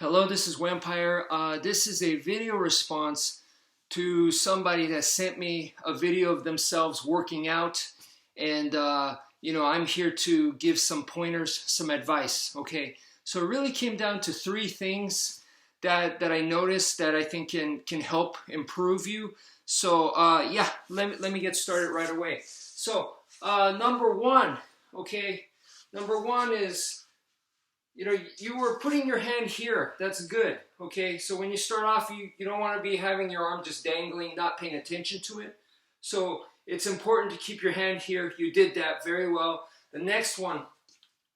Hello, this is wmpyr. This is a video response to somebody that sent me a video of themselves working out, and I'm here to give some pointers, some advice. Okay, so it really came down to three things that I noticed that I think can help improve you. So yeah, let me get started right away. So number one, is, you were putting your hand here. That's good. Okay, so when you start off, you don't want to be having your arm just dangling, not paying attention to it. So it's important to keep your hand here. You did that very well. The next one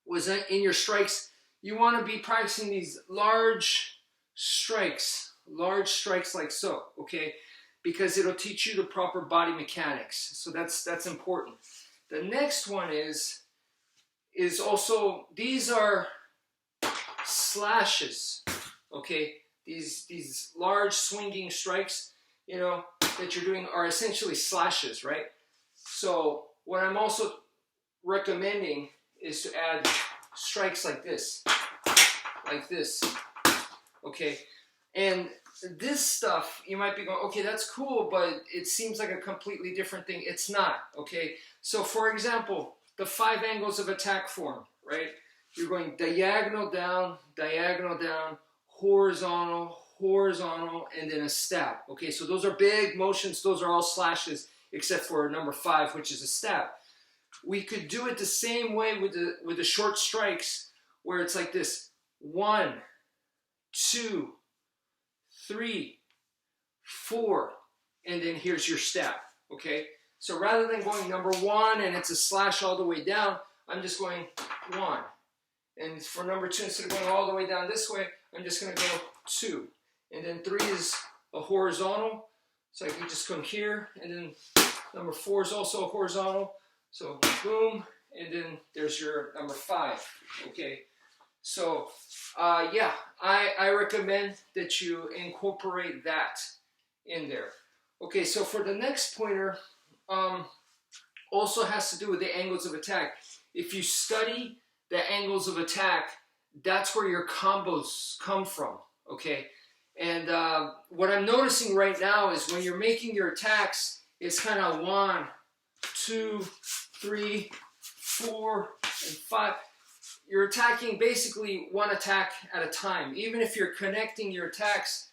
was in your strikes. You want to be practicing these large strikes like so, okay? Because it'll teach you the proper body mechanics. So that's important. The next one is also, these are slashes, okay? These large swinging strikes, that you're doing are essentially slashes, right? So what I'm also recommending is to add strikes like this, okay? And this stuff, you might be going, okay, that's cool, but it seems like a completely different thing. It's not, okay? So for example, the 5 angles of attack form, right? You're going diagonal down, horizontal, and then a stab. Okay, so those are big motions. Those are all slashes, except for number 5, which is a stab. We could do it the same way with the short strikes, where it's like this: 1, 2, 3, 4, and then here's your stab. Okay, so rather than going number 1 and it's a slash all the way down, I'm just going 1. And for number 2, instead of going all the way down this way, I'm just going to go 2. And then 3 is a horizontal. So I can just come here. And then number 4 is also a horizontal. So boom. And then there's your number 5. Okay. So yeah, I recommend that you incorporate that in there. Okay, so for the next pointer, also has to do with the angles of attack. If you study the angles of attack, that's where your combos come from, okay? And what I'm noticing right now is when you're making your attacks, it's kind of 1, 2, 3, 4, and 5. You're attacking basically one attack at a time. Even if you're connecting your attacks,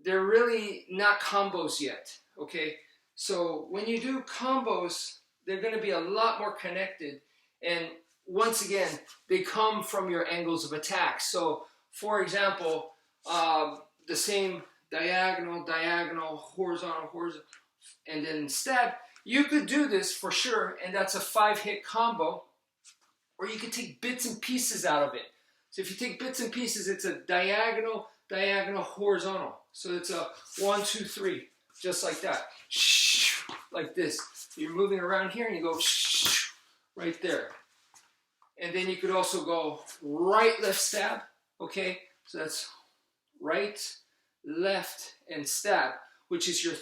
they're really not combos yet, okay? So when you do combos, they're going to be a lot more connected, and once again, they come from your angles of attack. So, for example, the same diagonal, horizontal, and then stab. You could do this for sure, and that's a 5-hit combo, or you could take bits and pieces out of it. So if you take bits and pieces, it's a diagonal, horizontal. So it's a 1, 2, 3, just like that. Like this. You're moving around here, and you go right there. And then you could also go right, left, stab, okay? So that's right, left, and stab, which is your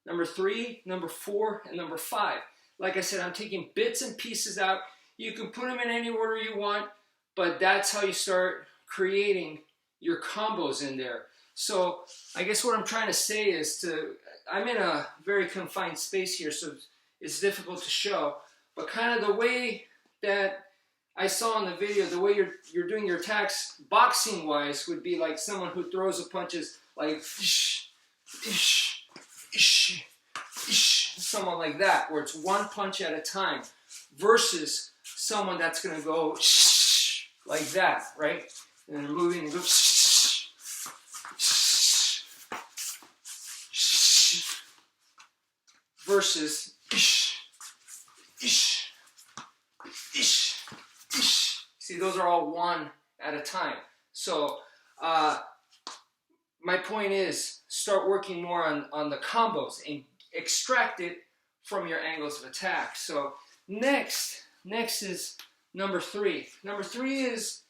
number 3, number 4, and number 5. Like I said, I'm taking bits and pieces out. You can put them in any order you want, but that's how you start creating your combos in there. So I guess what I'm trying to say is I'm in a very confined space here, so it's difficult to show, but kind of the way that I saw in the video, the way you're doing your attacks, boxing-wise, would be like someone who throws the punches like someone like that, where it's one punch at a time, versus someone that's going to go like that, right? And then moving and go versus See, those are all one at a time. So my point is, start working more on the combos and extract it from your angles of attack. So next is number 3. Number 3 is,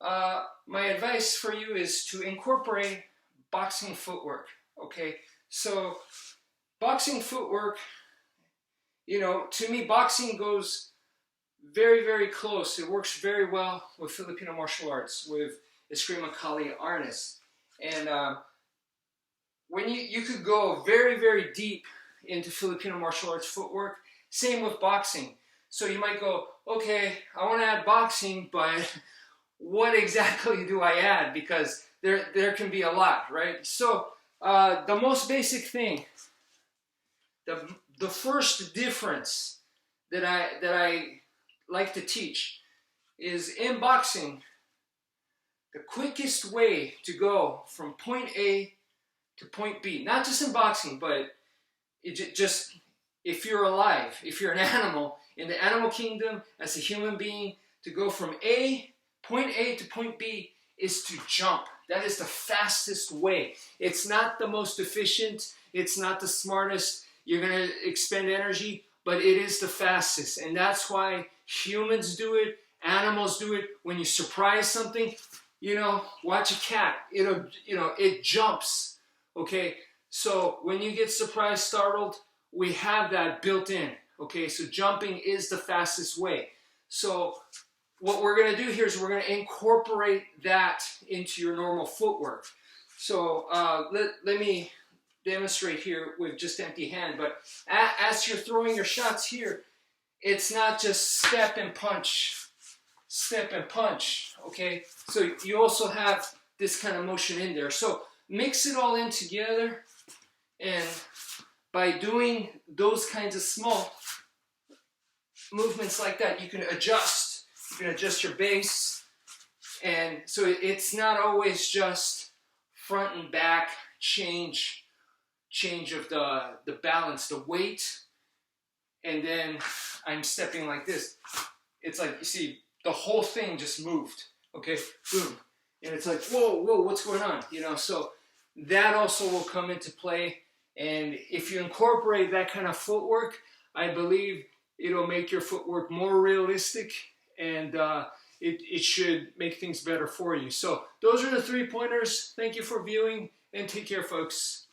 my advice for you is to incorporate boxing footwork, okay? So boxing footwork, to me, boxing goes very, very close. It works very well with Filipino martial arts, with Eskrima Kali arnis. And when you could go very, very deep into Filipino martial arts footwork. Same with boxing. So you might go, okay, I want to add boxing, but what exactly do I add? Because there can be a lot, right? So the most basic thing, the first difference that I like to teach is in boxing, the quickest way to go from point A to point B, not just in boxing, but just if you're alive, if you're an animal, in the animal kingdom, as a human being, to go from point A to point B is to jump. That is the fastest way. It's not the most efficient, it's not the smartest, you're going to expend energy, but it is the fastest. And that's why humans do it, animals do it. When you surprise something, you know, watch a cat, it jumps, okay? So when you get surprised, startled, we have that built in, okay? So jumping is the fastest way. So what we're going to do here is we're going to incorporate that into your normal footwork. So let me demonstrate here with just empty hand, but as you're throwing your shots here, it's not just step and punch, okay? So you also have this kind of motion in there. So mix it all in together, and by doing those kinds of small movements like that, you can adjust. You can adjust your base, and so it's not always just front and back change of the balance, the weight, and then I'm stepping like this. It's like, you see, the whole thing just moved, okay, boom, and it's like, whoa, what's going on, you know? So that also will come into play, and if you incorporate that kind of footwork, I believe it'll make your footwork more realistic, and it should make things better for you. So those are the 3 pointers. Thank you for viewing, and take care, folks.